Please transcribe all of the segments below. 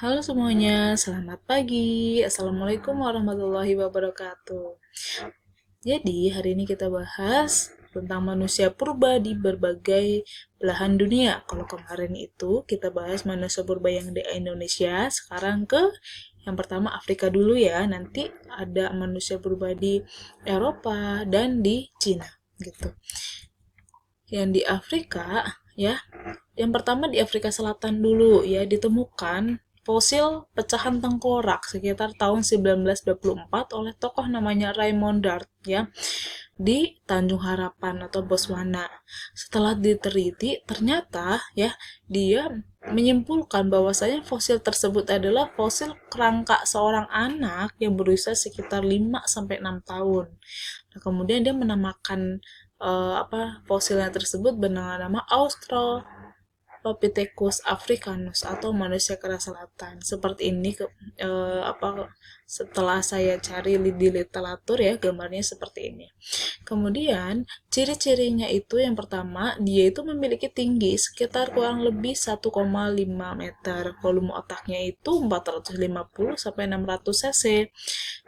Halo semuanya, selamat pagi. Assalamualaikum warahmatullahi wabarakatuh. Jadi, hari ini kita bahas tentang manusia purba di berbagai belahan dunia. Kalau kemarin itu kita bahas manusia purba yang di Indonesia, sekarang ke yang pertama Afrika dulu ya. Nanti ada manusia purba di Eropa dan di Cina gitu. Yang di Afrika ya, yang pertama di Afrika Selatan dulu ya, ditemukan fosil pecahan tengkorak sekitar tahun 1924 oleh tokoh namanya Raymond Dart ya di Tanjung Harapan atau Botswana. Setelah diteliti, ternyata ya dia menyimpulkan bahwasanya fosil tersebut adalah fosil kerangka seorang anak yang berusia sekitar 5 sampai 6 tahun. Nah, kemudian dia menamakan fosilnya tersebut bernama Australopithecus africanus atau manusia kera selatan. Seperti ini setelah saya cari di literatur ya, gambarnya seperti ini. Kemudian ciri-cirinya itu yang pertama, dia itu memiliki tinggi sekitar kurang lebih 1,5 meter. Volume otaknya itu 450 sampai 600 cc.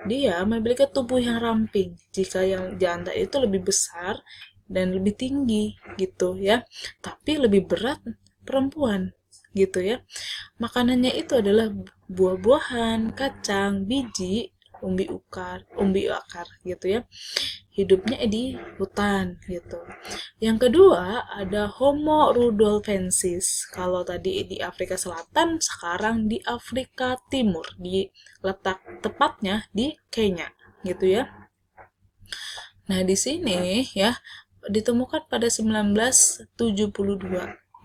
Dia memiliki tubuh yang ramping. Jika yang jantan itu lebih besar dan lebih tinggi gitu ya. Tapi lebih berat perempuan gitu ya. Makanannya itu adalah buah-buahan, kacang, biji, umbi akar gitu ya. Hidupnya di hutan gitu. Yang kedua ada Homo rudolfensis. Kalau tadi di Afrika Selatan, sekarang di Afrika Timur, di letak tepatnya di Kenya gitu ya. Nah, di sini ya ditemukan pada 1972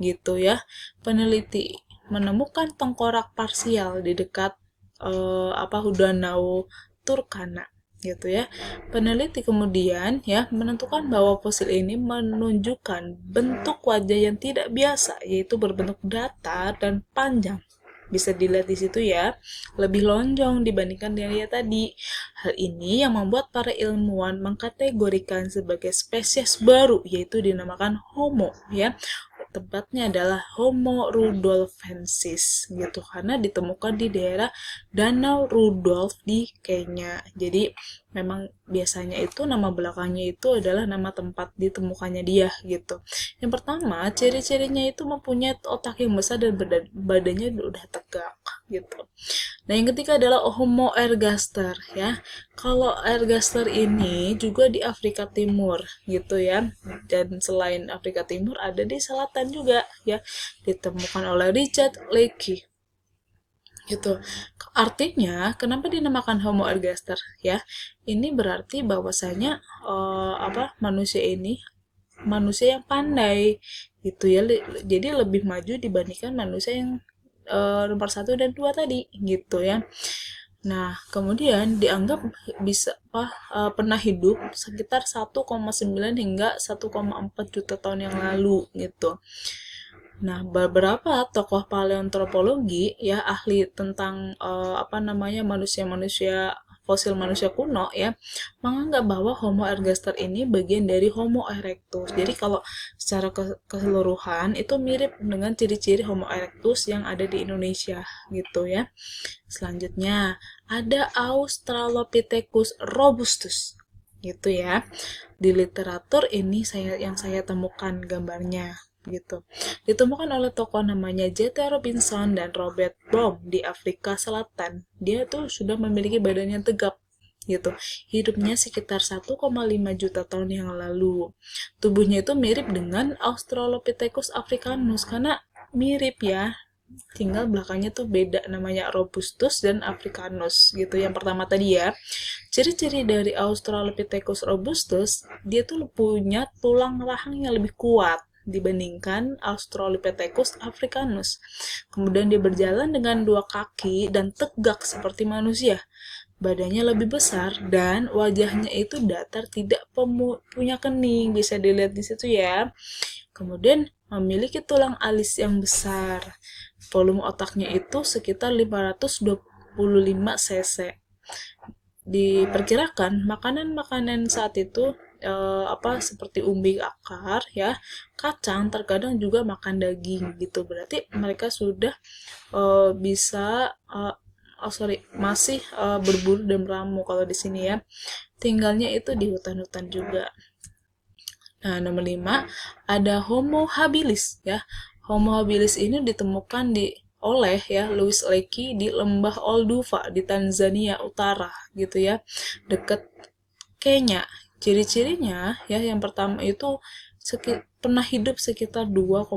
gitu ya. Peneliti menemukan tengkorak parsial di dekat Danau Turkana gitu ya. Peneliti kemudian ya menentukan bahwa fosil ini menunjukkan bentuk wajah yang tidak biasa, yaitu berbentuk datar dan panjang. Bisa dilihat di situ ya, lebih lonjong dibandingkan dengan dia tadi. Hal ini yang membuat para ilmuwan mengkategorikan sebagai spesies baru, yaitu dinamakan Homo ya. Tepatnya adalah Homo rudolfensis gitu, karena ditemukan di daerah Danau Rudolf di Kenya. Jadi memang biasanya itu nama belakangnya itu adalah nama tempat ditemukannya dia gitu. Yang pertama, ciri-cirinya itu mempunyai otak yang besar dan badannya udah tegak gitu. Nah, yang ketiga adalah Homo ergaster ya. Kalau ergaster ini juga di Afrika Timur gitu ya. Dan selain Afrika Timur ada di selatan juga ya. Ditemukan oleh Richard Leakey gitu. Artinya, kenapa dinamakan Homo ergaster ya? Ini berarti bahwasanya manusia ini manusia yang pandai gitu ya. Jadi lebih maju dibandingkan manusia yang nomor 1 dan 2 tadi gitu ya. Nah, kemudian dianggap pernah hidup sekitar 1,9 hingga 1,4 juta tahun yang lalu gitu. Nah, beberapa tokoh paleontologi ya ahli tentang manusia-manusia fosil manusia kuno ya menganggap bahwa Homo ergaster ini bagian dari Homo erectus. Jadi kalau secara keseluruhan itu mirip dengan ciri-ciri Homo erectus yang ada di Indonesia gitu ya. Selanjutnya ada Australopithecus robustus gitu ya. Di literatur ini yang saya temukan gambarnya gitu. Ditemukan oleh tokoh namanya J.T. Robinson dan Robert Baum di Afrika Selatan. Dia tuh sudah memiliki badan yang tegap gitu. Hidupnya sekitar 1,5 juta tahun yang lalu. Tubuhnya itu mirip dengan Australopithecus africanus karena mirip ya. Tinggal belakangnya tuh beda, namanya robustus dan africanus gitu. Yang pertama tadi ya, ciri-ciri dari Australopithecus robustus, dia tuh punya tulang rahang yang lebih kuat dibandingkan Australopithecus africanus. Kemudian dia berjalan dengan 2 kaki dan tegak seperti manusia. Badannya lebih besar dan wajahnya itu datar, tidak punya kening, bisa dilihat di situ ya. Kemudian memiliki tulang alis yang besar. Volume otaknya itu sekitar 525 cc. Diperkirakan makanan-makanan saat itu seperti umbi akar ya, kacang, terkadang juga makan daging gitu. Berarti mereka sudah bisa masih berburu dan meramu kalau di sini ya. Tinggalnya itu di hutan-hutan juga. Nah, nomor 5 ada Homo habilis ya. Homo habilis ini ditemukan oleh ya Louis Leakey di lembah Olduvai di Tanzania Utara gitu ya, dekat Kenya. Ciri-cirinya ya, yang pertama itu pernah hidup sekitar 2,3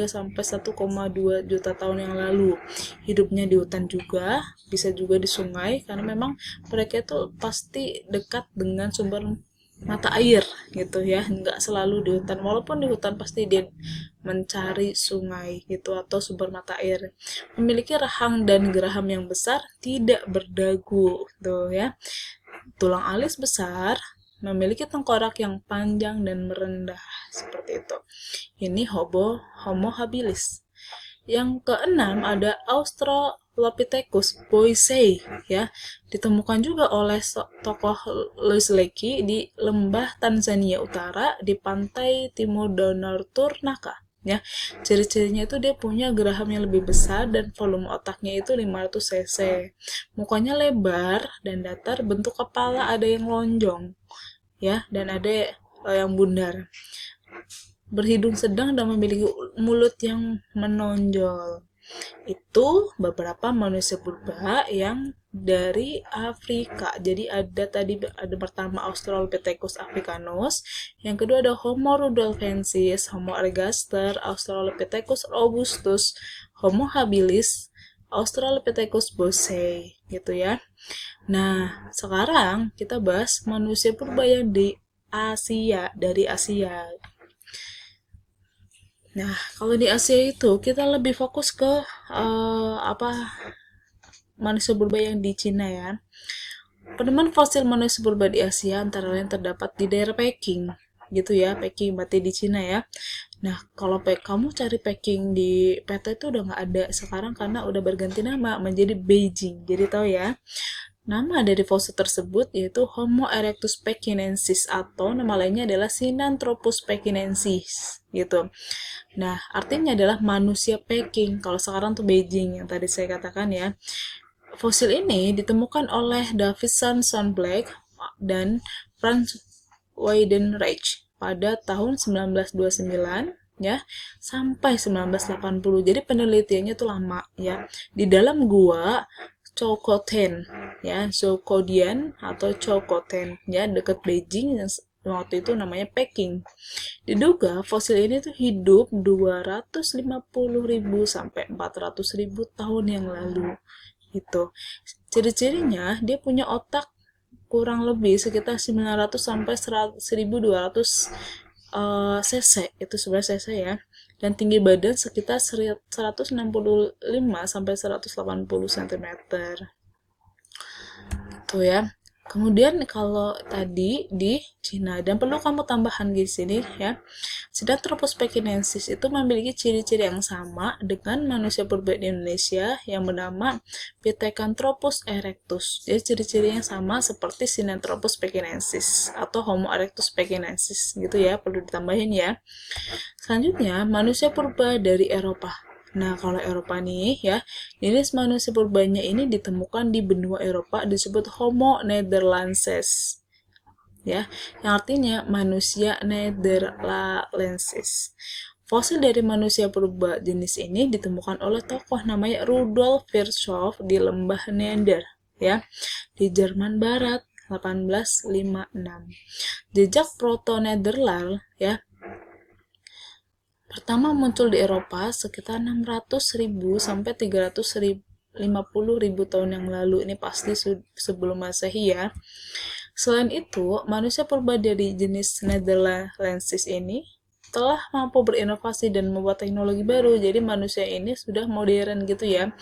sampai 1,2 juta tahun yang lalu. Hidupnya di hutan juga, bisa juga di sungai, karena memang mereka itu pasti dekat dengan sumber mata air gitu ya, nggak selalu di hutan, walaupun di hutan pasti dia mencari sungai gitu atau sumber mata air. Memiliki rahang dan geraham yang besar, tidak berdagu gitu ya, tulang alis besar, memiliki tengkorak yang panjang dan merendah seperti itu. Ini Homo habilis. Yang keenam ada Australopithecus boisei ya, ditemukan juga oleh tokoh Louis Leakey di lembah Tanzania Utara di pantai timur Danau Turnaka ya. Ciri-cirinya itu dia punya geraham yang lebih besar dan volume otaknya itu 500 cc. Mukanya lebar dan datar, bentuk kepala ada yang lonjong ya, dan ada yang bundar. Berhidung sedang dan memiliki mulut yang menonjol. Itu beberapa manusia purba yang dari Afrika. Jadi ada pertama Australopithecus africanus, yang kedua ada Homo rudolfensis, Homo ergaster, Australopithecus robustus, Homo habilis, Australopithecus boisei gitu ya. Nah, sekarang kita bahas manusia purba yang dari Asia. Nah, kalau di Asia itu kita lebih fokus ke manusia purba yang di Cina ya. Penemuan fosil manusia purba di Asia antara lain terdapat di daerah Peking gitu ya, Peking berarti di Cina ya. Nah, kalau kamu cari Peking di peta itu udah nggak ada sekarang karena udah berganti nama menjadi Beijing. Jadi tahu ya. Nama dari fosil tersebut yaitu Homo erectus pekinensis, atau nama lainnya adalah Sinanthropus pekinensis gitu. Nah, artinya adalah manusia Peking. Kalau sekarang tuh Beijing yang tadi saya katakan ya. Fosil ini ditemukan oleh Davidson Black dan Franz Weidenreich pada tahun 1929 ya sampai 1980. Jadi penelitiannya tuh lama ya. Di dalam gua Chokoten ya, Zhoukoudian atau Chokoten ya, dekat Beijing yang waktu itu namanya Peking. Diduga fosil ini tuh hidup 250.000 sampai 400.000 tahun yang lalu gitu. Ciri-cirinya dia punya otak kurang lebih sekitar 900 sampai 1200 cc, itu sebenarnya cc ya, dan tinggi badan sekitar 165 sampai 180 cm gitu ya. Kemudian kalau tadi di Cina, dan perlu kamu tambahan di sini ya, Sinanthropus pekinensis itu memiliki ciri-ciri yang sama dengan manusia purba di Indonesia yang bernama Pithecanthropus erectus. Jadi ciri-cirinya sama seperti Sinanthropus pekinensis atau Homo erectus pekinensis gitu ya, perlu ditambahin ya. Selanjutnya, manusia purba dari Eropa. Nah, kalau Eropa nih ya, jenis manusia purbanya ini ditemukan di benua Eropa, disebut Homo nederlandses. Ya, yang artinya manusia nederlandses. Fosil dari manusia purba jenis ini ditemukan oleh tokoh namanya Rudolf Virchow di lembah Neander ya, di Jerman Barat 1856. Jejak proto-Nederland ya pertama muncul di Eropa sekitar 600.000 sampai 350.000 tahun yang lalu. Ini pasti sebelum Masehi ya. Selain itu, manusia purba dari jenis Nederlandsis ini telah mampu berinovasi dan membuat teknologi baru. Jadi manusia ini sudah modern gitu ya.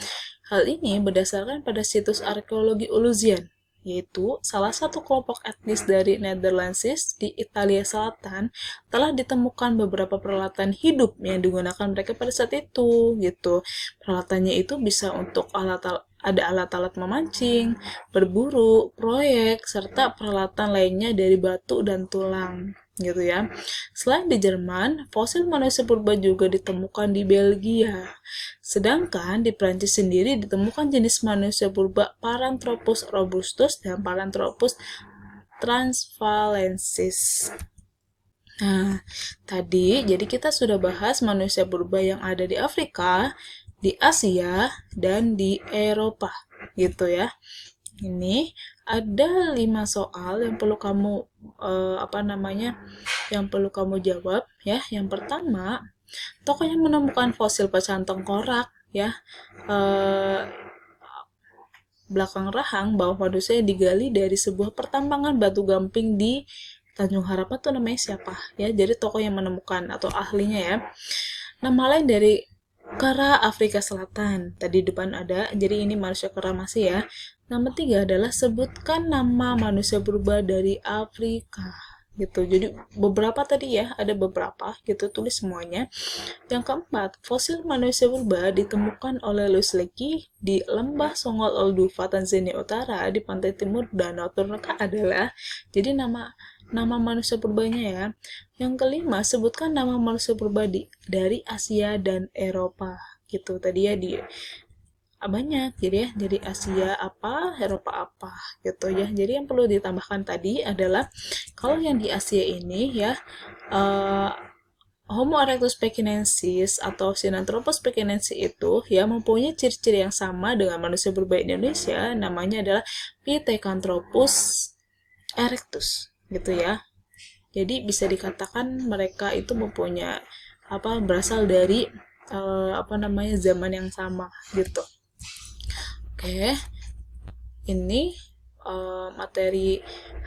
Hal ini berdasarkan pada situs arkeologi Uluzian, yaitu salah satu kelompok etnis dari Nederlandsis di Italia Selatan, telah ditemukan beberapa peralatan hidup yang digunakan mereka pada saat itu gitu. Peralatannya itu bisa untuk ada alat-alat memancing, berburu, proyek, serta peralatan lainnya dari batu dan tulang gitu ya. Selain di Jerman, fosil manusia purba juga ditemukan di Belgia. Sedangkan di Prancis sendiri ditemukan jenis manusia purba Paranthropus robustus dan Paranthropus transvalensis. Nah, tadi jadi kita sudah bahas manusia purba yang ada di Afrika, di Asia, dan di Eropa gitu ya. Ini ada 5 soal yang perlu kamu yang perlu kamu jawab ya. Yang pertama, tokoh yang menemukan fosil pecahan tengkorak ya, belakang rahang bahwa manusia yang digali dari sebuah pertambangan batu gamping di Tanjung Harapan tuh namanya siapa ya. Jadi tokoh yang menemukan atau ahlinya ya. Nama lain dari kera Afrika Selatan. Tadi depan ada, jadi ini manusia kera masih ya. Nama 3 adalah sebutkan nama manusia purba dari Afrika. Gitu. Jadi beberapa tadi ya, ada beberapa gitu, tulis semuanya. Yang keempat, fosil manusia purba ditemukan oleh Louis Leakey di Lembah Songol Olduva, Tanzania Utara di pantai timur Danau Turneka adalah, jadi nama manusia purbanya ya. Yang kelima, sebutkan nama manusia purba dari Asia dan Eropa. Gitu. Tadi ya banyak jadi ya, jadi Asia apa, Eropa apa gitu ya. Jadi yang perlu ditambahkan tadi adalah kalau yang di Asia ini ya, Homo erectus pekinensis atau Sinanthropus pekinensis itu ya mempunyai ciri-ciri yang sama dengan manusia purba Indonesia, namanya adalah Pithecanthropus erectus gitu ya. Jadi bisa dikatakan mereka itu mempunyai berasal dari zaman yang sama gitu. Oke, ini materi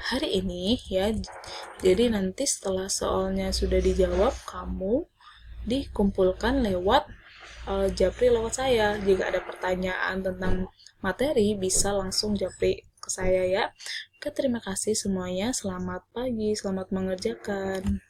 hari ini ya. Jadi nanti setelah soalnya sudah dijawab, kamu dikumpulkan lewat japri lewat saya. Jika ada pertanyaan tentang materi, bisa langsung japri ke saya ya. Oke, terima kasih semuanya. Selamat pagi, selamat mengerjakan.